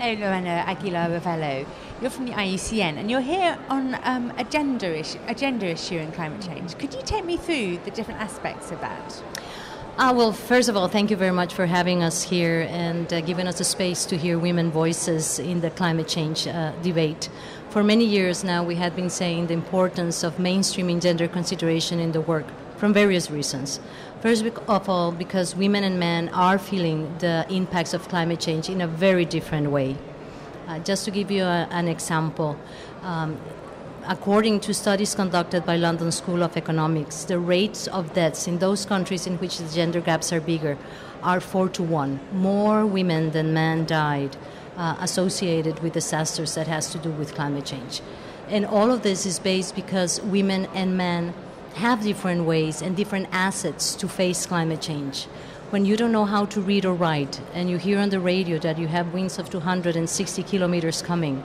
Hello, Lorena Aguilar. You're from the IUCN, and you're here on a gender issue in climate change. Could you take me through the different aspects of that? Well, first of all, thank you very much for having us here and giving us a space to hear women's voices in the climate change debate. For many years now, we have been saying the importance of mainstreaming gender consideration in the work from various reasons. First of all, because women and men are feeling the impacts of climate change in a very different way. Just to give you an example, according to studies conducted by London School of Economics, the rates of deaths in those countries in which the gender gaps are bigger are 4-to-1. More women than men died associated with disasters that has to do with climate change. And all of this is based because women and men have different ways and different assets to face climate change. When you don't know how to read or write and you hear on the radio that you have winds of 260 kilometers coming,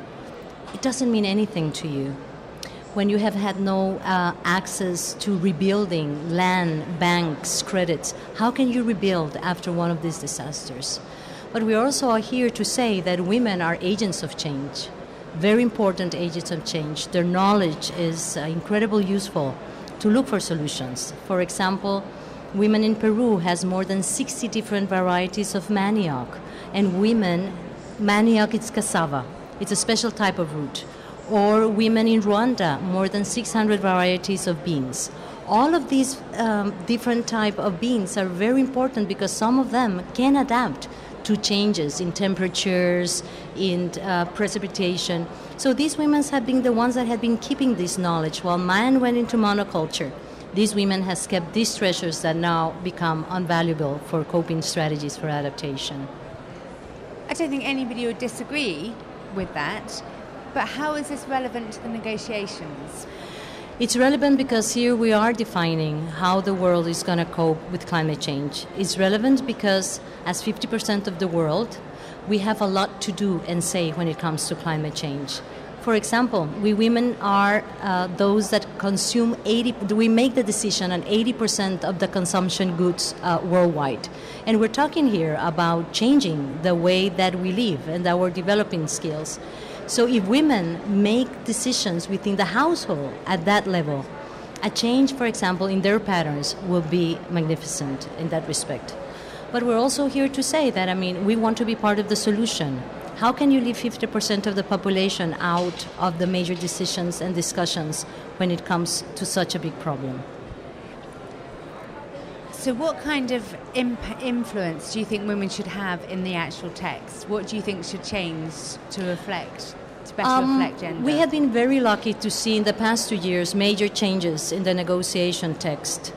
it doesn't mean anything to you. When you have had no access to rebuilding, land, banks, credits, how can you rebuild after one of these disasters? But we also are here to say that women are agents of change, very important agents of change. Their knowledge is incredibly useful to look for solutions. For example, women in Peru has more than 60 different varieties of manioc. And manioc is cassava. It's a special type of root. Or women in Rwanda, more than 600 varieties of beans. All of these different type of beans are very important because some of them can adapt to changes in temperatures, in precipitation. So these women have been the ones that have been keeping this knowledge while man went into monoculture. These women has kept these treasures that now become invaluable for coping strategies for adaptation. I don't think anybody would disagree with that, but how is this relevant to the negotiations? It's relevant because here we are defining how the world is going to cope with climate change. It's relevant because as 50% of the world, we have a lot to do and say when it comes to climate change. For example, we women are those that consume we make the decision on 80% of the consumption goods worldwide. And we're talking here about changing the way that we live and our developing skills. So if women make decisions within the household at that level, a change, for example, in their patterns will be magnificent in that respect. But we're also here to say that, we want to be part of the solution. How can you leave 50% of the population out of the major decisions and discussions when it comes to such a big problem? So what kind of influence do you think women should have in the actual text? What do you think should change to better reflect gender? We have been very lucky to see in the past 2 years major changes in the negotiation text.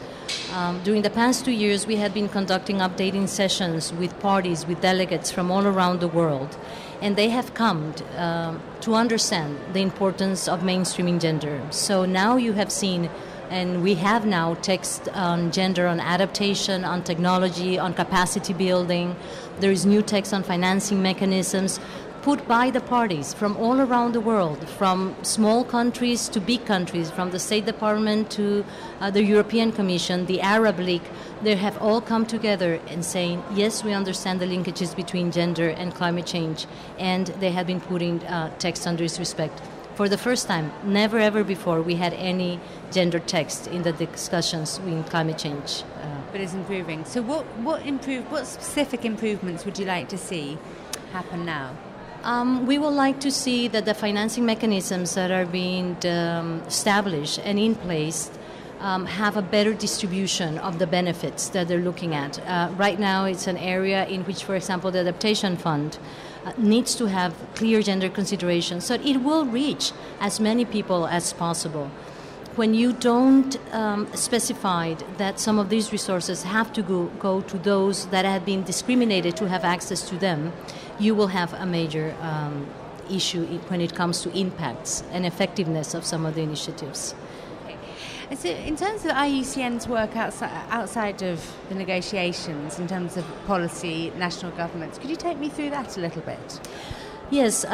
During the past 2 years, we have been conducting updating sessions with parties, with delegates from all around the world. And they have come to understand the importance of mainstreaming gender. So now you have seen, and we have now text on gender, on adaptation, on technology, on capacity building. There is new text on financing mechanisms put by the parties from all around the world, from small countries to big countries, from the State Department to the European Commission, the Arab League. They have all come together and saying, yes, we understand the linkages between gender and climate change, and they have been putting text under this respect. For the first time, never ever before, we had any gender text in the discussions in climate change. But it's improving. So what specific improvements would you like to see happen now? We would like to see that the financing mechanisms that are being established and in place have a better distribution of the benefits that they're looking at. Right now, it's an area in which, for example, the Adaptation Fund needs to have clear gender consideration so it will reach as many people as possible. When you don't specify that some of these resources have to go to those that have been discriminated to have access to them, you will have a major issue when it comes to impacts and effectiveness of some of the initiatives. And so in terms of IUCN's work outside of the negotiations, in terms of policy, national governments, could you take me through that a little bit? Yes,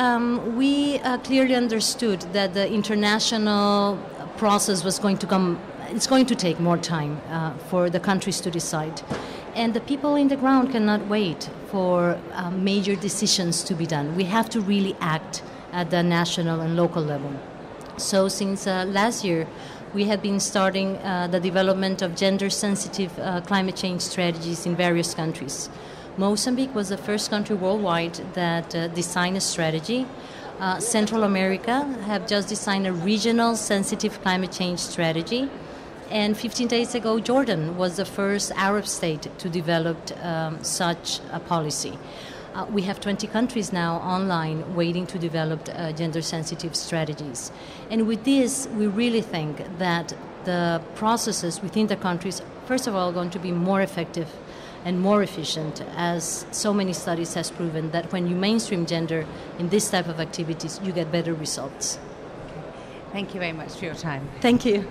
we clearly understood that the international process was going to come. It's going to take more time for the countries to decide. And the people in the ground cannot wait for major decisions to be done. We have to really act at the national and local level. So since last year, we have been starting the development of gender-sensitive climate change strategies in various countries. Mozambique was the first country worldwide that designed a strategy. Central America have just designed a regional sensitive climate change strategy. And 15 days ago, Jordan was the first Arab state to develop such a policy. We have 20 countries now online waiting to develop gender-sensitive strategies. And with this, we really think that the processes within the countries, first of all, are going to be more effective and more efficient, as so many studies has proven that when you mainstream gender in this type of activities, you get better results. Thank you very much for your time. Thank you.